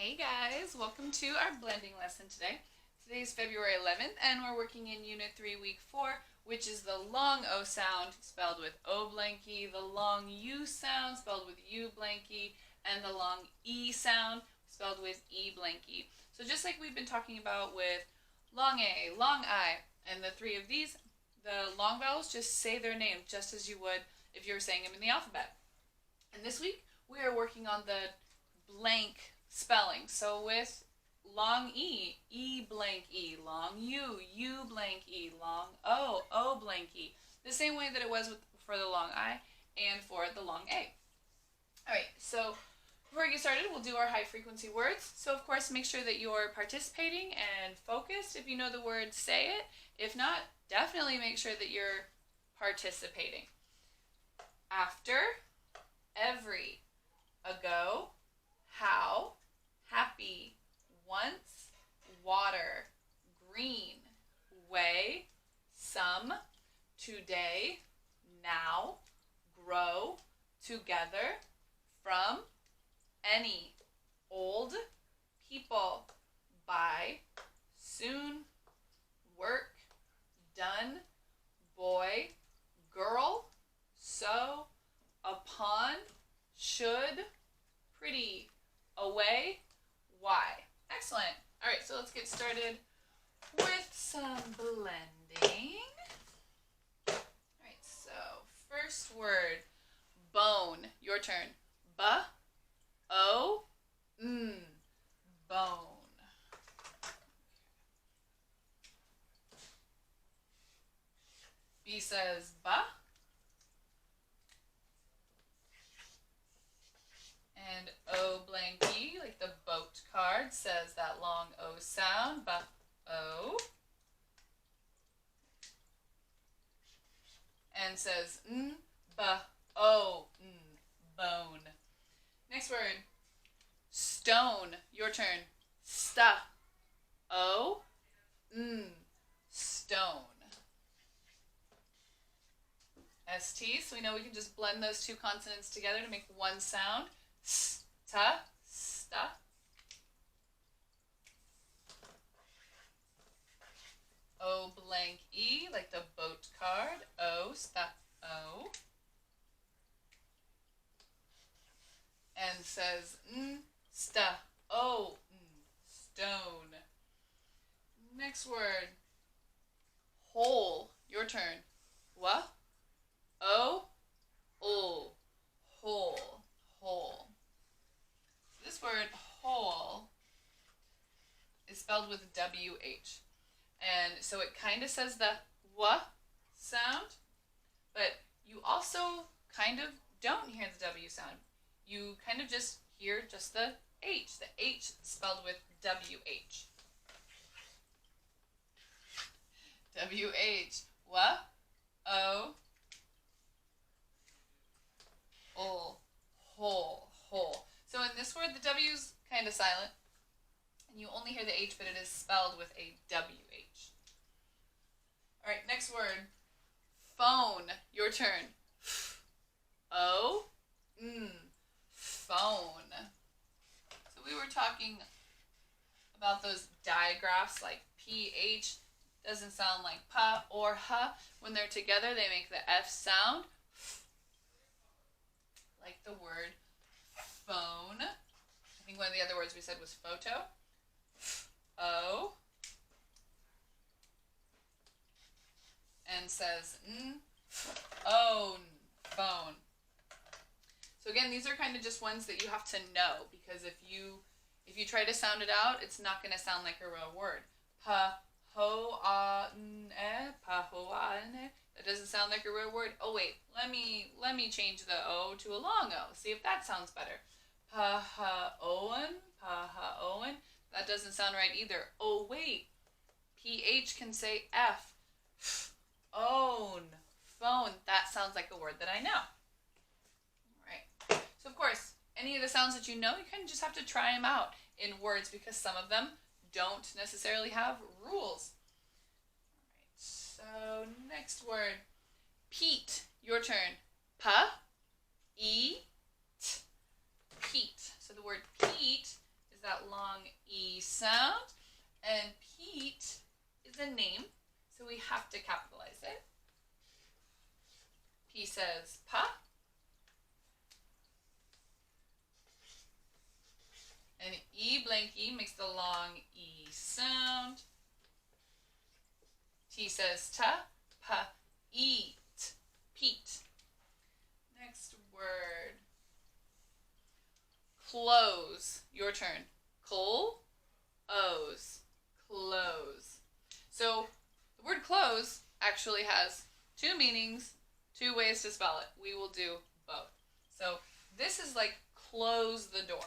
Hey guys, welcome to our blending lesson today. Today's February 11th and we're working in Unit 3, Week 4, which is the long O sound spelled with O blank E, the long U sound spelled with U blank E, and the long E sound spelled with E blank E. So just like we've been talking about with long A, long I, and the three of these, the long vowels just say their name just as you would if you were saying them in the alphabet. And this week we are working on the blank spelling. So with long E, E blank E, long U, U blank E, long O, O blank E. The same way that it was for the long I and for the long A. Alright, so before we get started, we'll do our high frequency words. So of course, make sure that you're participating and focused. If you know the word, say it. If not, definitely make sure that you're participating. After, every, ago, how, happy, once, water, green, way, some, today, now, grow, together, from, any, old, people, by, soon, work, done, boy, girl, so, upon, should, pretty, away, why. Excellent. All right, so let's get started with some blending. All right, so first word, bone. Your turn. B-O-N, bone. B says ba. And O blank E, like the boat card, says that long O sound, ba-O. And says n, ba-o-n, bone. Next word, stone. Your turn. Sta-o-n, stone. S-T, so we know we can just blend those two consonants together to make one sound. Sta, sta. O blank E, like the boat card. O, sta, O. And says n, sta, o, n, stone. Next word, whole. Your turn. Wa, o, ul, whole, whole. This word, whole, is spelled with W-H. And so it kind of says the W sound, but you also kind of don't hear the W sound. You kind of just hear just the H spelled with W-H. W-H, W, O, ul, whole, whole. So in this word, the W is kind of silent, and you only hear the H, but it is spelled with a W-H. All right, next word, phone. Your turn. O-N, phone. So we were talking about those digraphs, like P-H doesn't sound like pa or ha. When they're together, they make the F sound, like the word phone. I think one of the other words we said was photo. O. And says n, own, phone. So again, these are kind of just ones that you have to know, because if you try to sound it out, it's not going to sound like a real word. Pa, ho, a, n, e, pa, ho, a, n, e. That doesn't sound like a real word. Oh wait, let me change the O to a long O. See if that sounds better. Pa-ha-owen, pa-ha-owen. That doesn't sound right either. Oh wait, PH can say F. Own, phone. That sounds like a word that I know. All right. So of course, any of the sounds that you know, you kind of just have to try them out in words, because some of them don't necessarily have rules. So next word, peat. Your turn. Pa, e, t, peat. So the word peat is is that long E sound. And Pete is a name, so we have to capitalize it. P says pa. And E blanky makes the long E sound. T says ta, pa, eat, Pete. Next word. Close, your turn. Close, close. So the word close actually has two meanings, two ways to spell it. We will do both. So this is like close the door.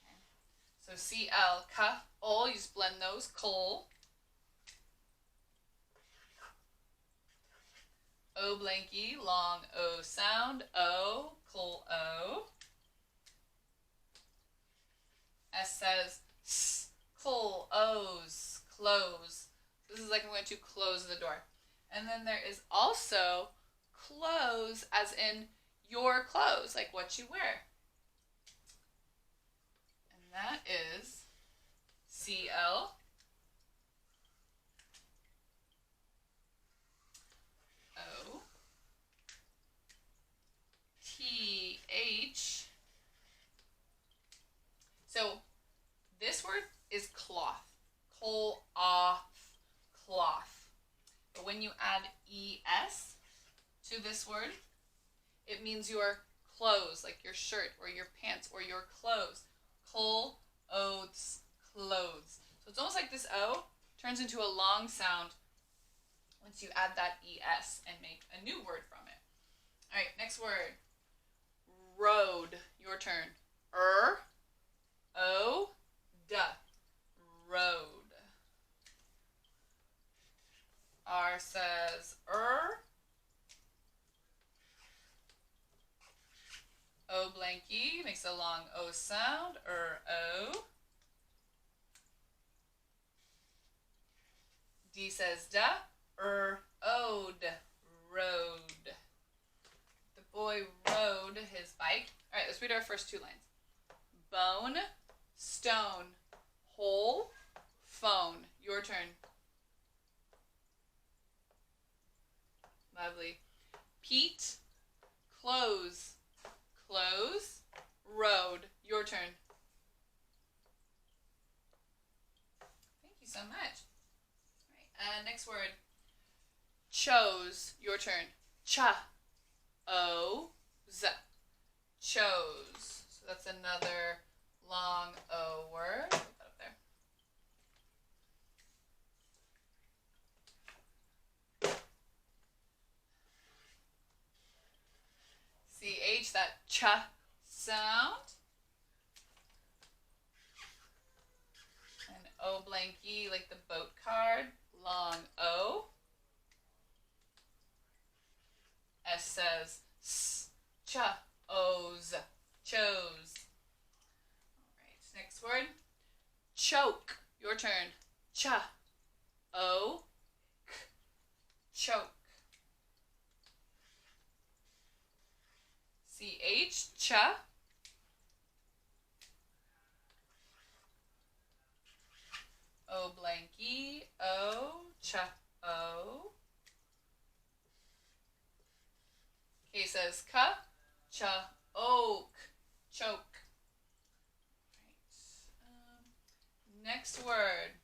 Okay. So C-L, ka, ol, you just blend those, col. O blanky, long O sound, O, col O. S says s, col, O's, close. This is like I'm going to close the door. And then there is also clothes as in your clothes, like what you wear. And that is C-L. O-T-H. So this word is cloth. Cloth. But when you add ES to this word, it means your clothes, like your shirt or your pants or your clothes. Clothes, clothes. So it's almost like this O turns into a long sound once you add that ES and make a new word from it. All right, next word. Road, your turn. O-D, road. R says O blanky makes a long O sound. O. D says da. Ode, road. The boy rode his bike. All right, let's read our first two lines. Bone, stone, hole, phone. Your turn. Lovely. Pete, close, close, road. Your turn. Thank you so much. All right, next word. Chose. Your turn. Cha-o-z. Chose. So that's another long O word. Put that up there. C-H, that cha sound. And O blanky, like the boat card, long O. S says s, cha, O's, chose. All right, next word. Choke, your turn. Cha, O, k, choke. C-H, cha. O blanky, O, cha, O. K says ka, cha, oak, choke. Right. Next word.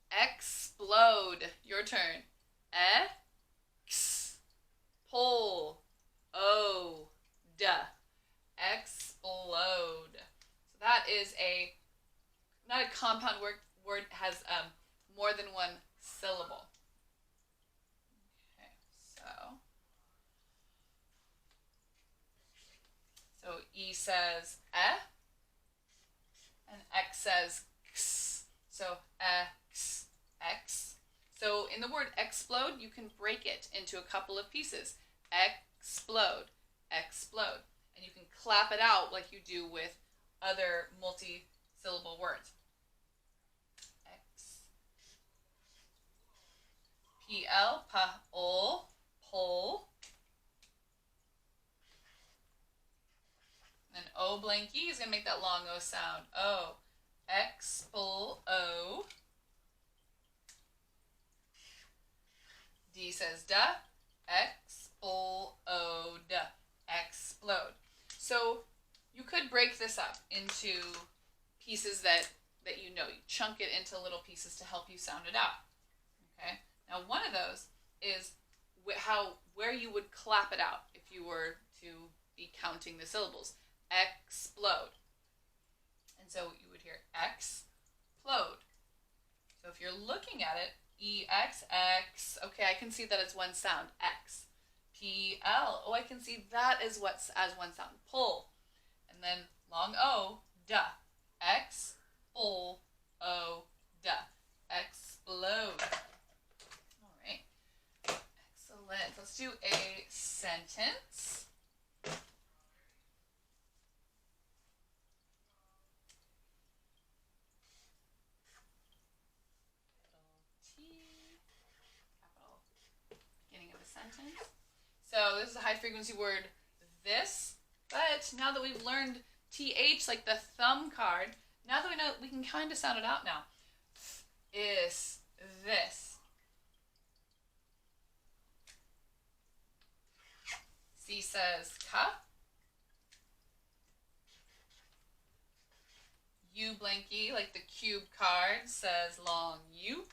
Explode. Your turn. X, pull, O, D. Explode. So that is not a compound word, has more than one syllable. Okay, so E says and X says x. So X, X. So in the word explode, you can break it into a couple of pieces. Explode, explode. And you can clap it out like you do with other multi-syllable words. X. P-L, pa-ol, pull. And O O blanky is going to make that long O sound. O. Explode. D says da. Explode. Explode. So you could break this up into pieces that you know. You chunk it into little pieces to help you sound it out. Okay? Now one of those is where you would clap it out if you were to be counting the syllables. Explode. And so you would hear explode. So if you're looking at it, E-X-X, okay, I can see that it's one sound. X. P-L, oh, I can see that as one sound. Pull. And then long O, da. X-pull, O, da. Explode. All right. Excellent. Let's do a sentence. Sentence. So this is a high frequency word, this, but now that we've learned TH, like the thumb card, now that we know, we can kind of sound it out now. Is this. C says ka. U blanky, like the cube card, says long U.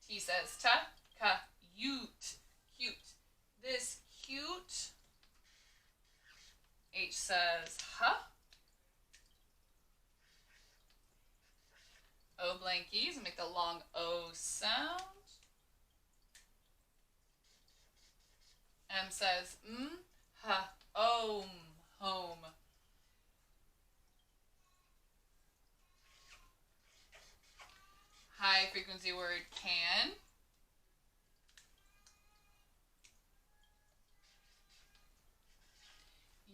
T says ta, ka, ute, cute. This cute. H says ha. O blankies, make the long O sound. M says ha, home. High frequency word can.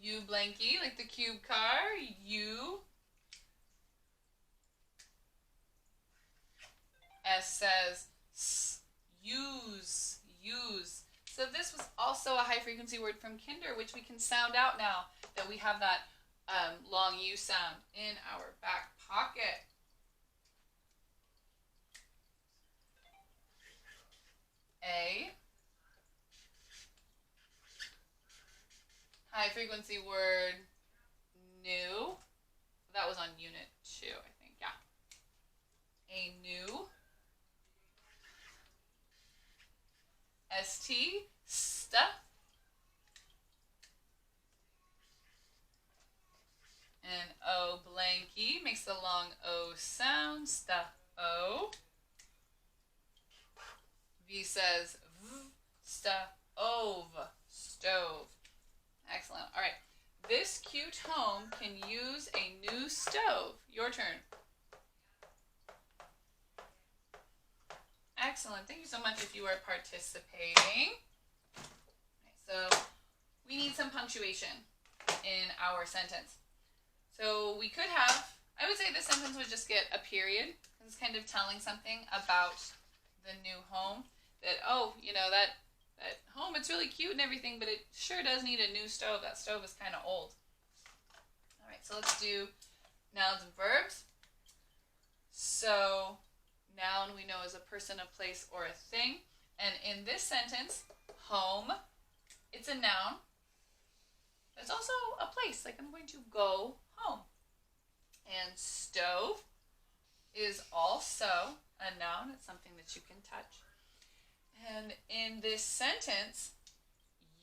U blanky, like the cube car, U. S says s, use. So this was also a high frequency word from kinder, which we can sound out now that we have that long U sound in our back pocket. A. High frequency word new. That was on unit 2, I think. Yeah. A new. ST. Sta. And O blanky makes the long O sound. Sta. O. V says v, sta, ove, stove. Excellent. All right. This cute home can use a new stove. Your turn. Excellent. Thank you so much if you are participating. So we need some punctuation in our sentence. So we could have, I would say this sentence would just get a period. It's kind of telling something about the new home. That, oh, you know, that home, it's really cute and everything, but it sure does need a new stove. That stove is kind of old. All right, so let's do nouns and verbs. So noun we know is a person, a place, or a thing. And in this sentence, home, it's a noun. It's also a place, like I'm going to go home. And stove is also a noun. It's something that you can touch. And in this sentence,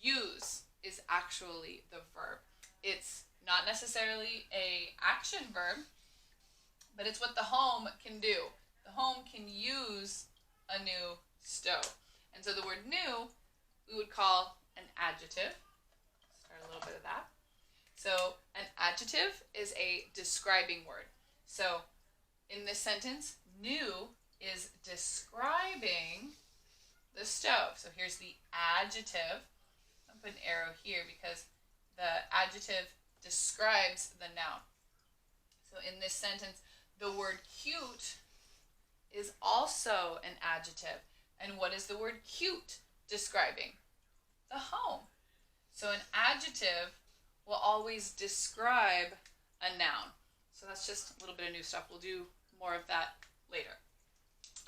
use is actually the verb. It's not necessarily an action verb, but it's what the home can do. The home can use a new stove. And so the word new, we would call an adjective. Start a little bit of that. So an adjective is a describing word. So in this sentence, new is describing the stove. So here's the adjective. I'll put an arrow here because the adjective describes the noun. So in this sentence, the word cute is also an adjective. And what is the word cute describing? The home. So an adjective will always describe a noun. So that's just a little bit of new stuff. We'll do more of that later.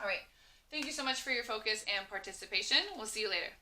All right. Thank you so much for your focus and participation. We'll see you later.